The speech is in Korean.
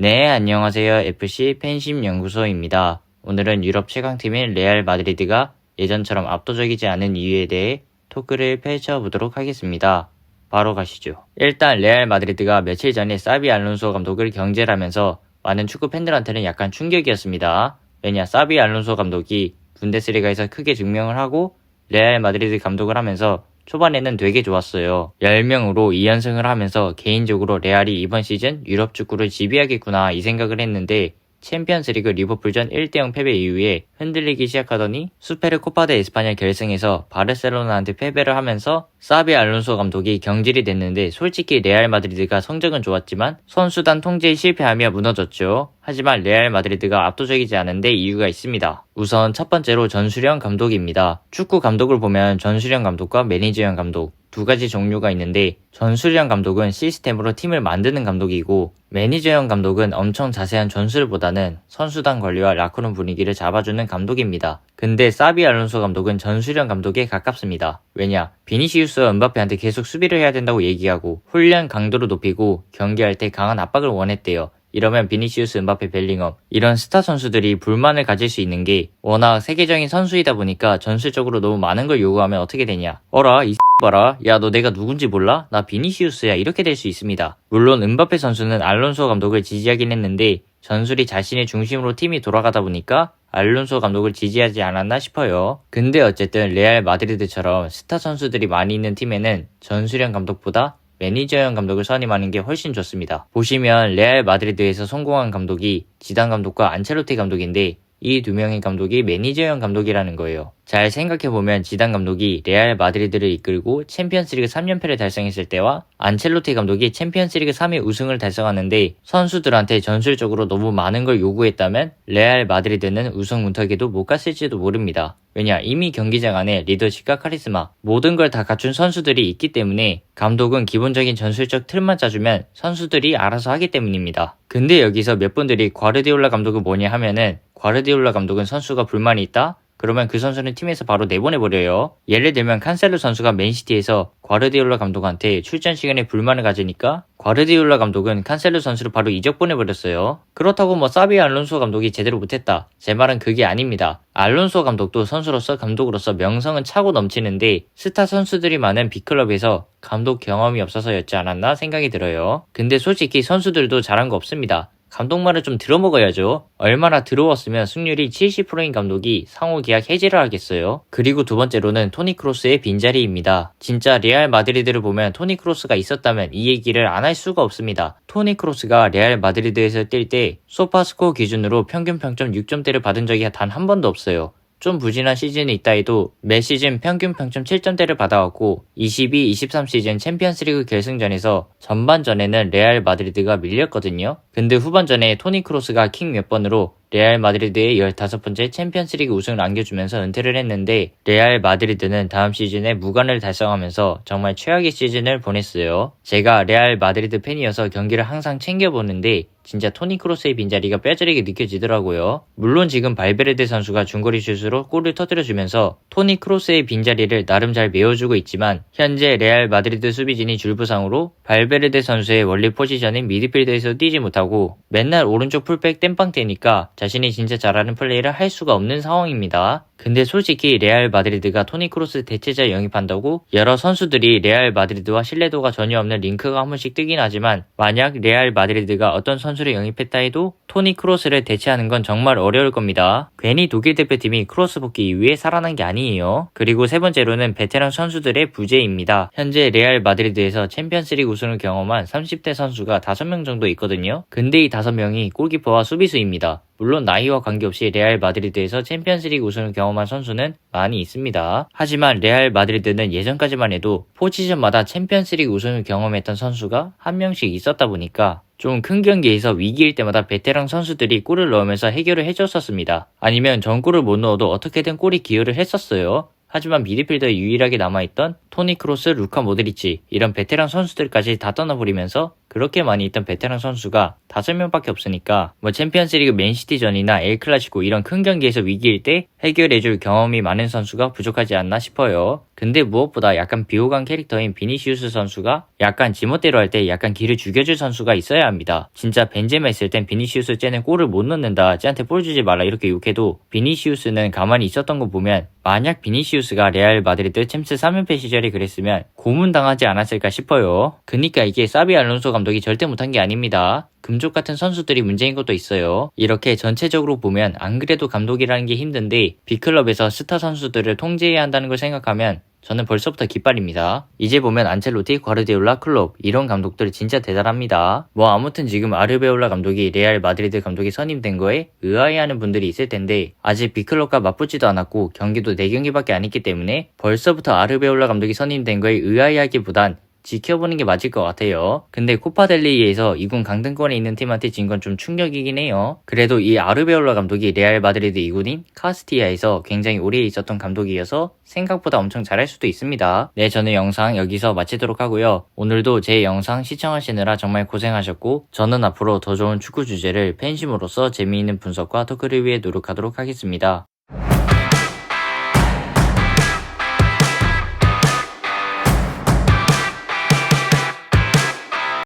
네, 안녕하세요. FC 팬심 연구소입니다. 오늘은 유럽 최강팀인 레알 마드리드가 예전처럼 압도적이지 않은 이유에 대해 토크를 펼쳐보도록 하겠습니다. 바로 가시죠. 일단 레알 마드리드가 며칠 전에 사비 알론소 감독을 경질하면서 많은 축구 팬들한테는 약간 충격이었습니다. 왜냐, 사비 알론소 감독이 분데스리가에서 크게 증명을 하고 레알 마드리드 감독을 하면서 초반에는 되게 좋았어요. 10명으로 2연승을 하면서 개인적으로 레알이 이번 시즌 유럽 축구를 지배하겠구나 이 생각을 했는데 챔피언스리그 리버풀전 1대0 패배 이후에 흔들리기 시작하더니 수페르 코파 데 에스파냐 결승에서 바르셀로나한테 패배를 하면서 사비 알론소 감독이 경질이 됐는데 솔직히 레알 마드리드가 성적은 좋았지만 선수단 통제에 실패하며 무너졌죠. 하지만 레알 마드리드가 압도적이지 않은데 이유가 있습니다. 우선 첫 번째로 전술형 감독입니다. 축구 감독을 보면 전술형 감독과 매니저형 감독 두 가지 종류가 있는데 전술형 감독은 시스템으로 팀을 만드는 감독이고 매니저형 감독은 엄청 자세한 전술보다는 선수단 관리와 라커룸 분위기를 잡아주는 감독입니다. 근데 사비 알론소 감독은 전술형 감독에 가깝습니다. 왜냐? 비니시우스와 은바페한테 계속 수비를 해야 된다고 얘기하고 훈련 강도를 높이고 경기할 때 강한 압박을 원했대요. 이러면 비니시우스, 은바페, 벨링엄 이런 스타 선수들이 불만을 가질 수 있는 게 워낙 세계적인 선수이다 보니까 전술적으로 너무 많은 걸 요구하면 어떻게 되냐. 어라 이 봐라. 야 너 내가 누군지 몰라? 나 비니시우스야. 이렇게 될 수 있습니다. 물론 은바페 선수는 알론소 감독을 지지하긴 했는데 전술이 자신의 중심으로 팀이 돌아가다 보니까 알론소 감독을 지지하지 않았나 싶어요. 근데 어쨌든 레알 마드리드처럼 스타 선수들이 많이 있는 팀에는 전술형 감독보다 매니저형 감독을 선임하는 게 훨씬 좋습니다. 보시면 레알 마드리드에서 성공한 감독이 지단 감독과 안첼로티 감독인데 이 두 명의 감독이 매니저형 감독이라는 거예요. 잘 생각해보면 지단 감독이 레알 마드리드를 이끌고 챔피언스리그 3연패를 달성했을 때와 안첼로티 감독이 챔피언스리그 3회 우승을 달성하는데 선수들한테 전술적으로 너무 많은 걸 요구했다면 레알 마드리드는 우승 문턱에도 못 갔을지도 모릅니다. 왜냐, 이미 경기장 안에 리더십과 카리스마 모든 걸 다 갖춘 선수들이 있기 때문에 감독은 기본적인 전술적 틀만 짜주면 선수들이 알아서 하기 때문입니다. 근데 여기서 몇 분들이 과르디올라 감독은 뭐냐 하면은 과르디올라 감독은 선수가 불만이 있다? 그러면 그 선수는 팀에서 바로 내보내버려요. 예를 들면 칸셀로 선수가 맨시티에서 과르디올라 감독한테 출전 시간에 불만을 가지니까 과르디올라 감독은 칸셀로 선수를 바로 이적 보내버렸어요. 그렇다고 뭐 사비 알론소 감독이 제대로 못했다. 제 말은 그게 아닙니다. 알론소 감독도 선수로서 감독으로서 명성은 차고 넘치는데 스타 선수들이 많은 빅클럽에서 감독 경험이 없어서였지 않았나 생각이 들어요. 근데 솔직히 선수들도 잘한 거 없습니다. 감독 말을 좀 들어먹어야죠. 얼마나 들어왔으면 승률이 70%인 감독이 상호 계약 해지를 하겠어요. 그리고 두 번째로는 토니 크로스의 빈자리입니다. 진짜 레알 마드리드를 보면 토니 크로스가 있었다면 이 얘기를 안 할 수가 없습니다. 토니 크로스가 레알 마드리드에서 뛸 때 소파스코어 기준으로 평균 평점 6점대를 받은 적이 단 한 번도 없어요. 좀 부진한 시즌이 있다 해도 매 시즌 평균 평점 7점대를 받아왔고 22-23 시즌 챔피언스리그 결승전에서 전반전에는 레알 마드리드가 밀렸거든요. 근데 후반전에 토니 크로스가 킹 몇 번으로 레알 마드리드의 15번째 챔피언스리그 우승을 안겨주면서 은퇴를 했는데 레알 마드리드는 다음 시즌에 무관을 달성하면서 정말 최악의 시즌을 보냈어요. 제가 레알 마드리드 팬이어서 경기를 항상 챙겨보는데 진짜 토니 크로스의 빈자리가 뼈저리게 느껴지더라고요. 물론 지금 발베르데 선수가 중거리 슛으로 골을 터뜨려주면서 토니 크로스의 빈자리를 나름 잘 메워주고 있지만 현재 레알 마드리드 수비진이 줄부상으로 발베르데 선수의 원래 포지션인 미드필더에서 뛰지 못하고 맨날 오른쪽 풀백 땜빵 때니까 자신이 진짜 잘하는 플레이를 할 수가 없는 상황입니다. 근데 솔직히 레알 마드리드가 토니 크로스 대체자 영입한다고 여러 선수들이 레알 마드리드와 신뢰도가 전혀 없는 링크가 한 번씩 뜨긴 하지만 만약 레알 마드리드가 어떤 선수를 영입했다 해도 토니 크로스를 대체하는 건 정말 어려울 겁니다. 괜히 독일 대표팀이 크로스 복귀 이후에 살아난 게 아니에요. 그리고 세 번째로는 베테랑 선수들의 부재입니다. 현재 레알 마드리드에서 챔피언스리그 우승을 경험한 30대 선수가 5명 정도 있거든요. 근데 이 5명이 골키퍼와 수비수입니다. 물론 나이와 관계없이 레알 마드리드에서 챔피언스리그 우승을 경험한 선수는 많이 있습니다. 하지만 레알 마드리드는 예전까지만 해도 포지션마다 챔피언스리그 우승을 경험했던 선수가 한 명씩 있었다 보니까 좀 큰 경기에서 위기일 때마다 베테랑 선수들이 골을 넣으면서 해결을 해줬었습니다. 아니면 전골을 못 넣어도 어떻게든 골이 기여를 했었어요. 하지만 미드필더에 유일하게 남아있던 토니 크로스, 루카 모드리치 이런 베테랑 선수들까지 다 떠나버리면서 그렇게 많이 있던 베테랑 선수가 5명밖에 없으니까 뭐 챔피언스리그 맨시티전이나 엘클라시코 이런 큰 경기에서 위기일 때 해결해줄 경험이 많은 선수가 부족하지 않나 싶어요. 근데 무엇보다 약간 비호감 캐릭터인 비니시우스 선수가 약간 지멋대로 할 때 약간 기를 죽여줄 선수가 있어야 합니다. 진짜 벤제마 있을 땐 비니시우스 쟤는 골을 못 넣는다, 쟤한테 볼 주지 말라 이렇게 욕해도 비니시우스는 가만히 있었던 거 보면 만약 비니시우스가 레알 마드리드 챔스 3연패 시절에 그랬으면 고문당하지 않았을까 싶어요. 그니까 이게 사비 알론소 감독이 절대 못한 게 아닙니다. 금쪽 같은 선수들이 문제인 것도 있어요. 이렇게 전체적으로 보면 안 그래도 감독이라는 게 힘든데 B클럽에서 스타 선수들을 통제해야 한다는 걸 생각하면 저는 벌써부터 깃발입니다. 이제 보면 안첼로티, 과르디올라, 클롭 이런 감독들 진짜 대단합니다. 뭐 아무튼 지금 아르베올라 감독이 레알 마드리드 감독이 선임된 거에 의아해하는 분들이 있을 텐데 아직 B클럽과 맞붙지도 않았고 경기도 4경기밖에 안 했기 때문에 벌써부터 아르베올라 감독이 선임된 거에 의아해하기보단 지켜보는 게 맞을 것 같아요. 근데 코파델리에서 2군 강등권에 있는 팀한테 진 건 좀 충격이긴 해요. 그래도 이 아르베올라 감독이 레알 마드리드 2군인 카스티아에서 굉장히 오래 있었던 감독이어서 생각보다 엄청 잘할 수도 있습니다. 네, 저는 영상 여기서 마치도록 하고요. 오늘도 제 영상 시청하시느라 정말 고생하셨고 저는 앞으로 더 좋은 축구 주제를 팬심으로서 재미있는 분석과 토크를 위해 노력하도록 하겠습니다.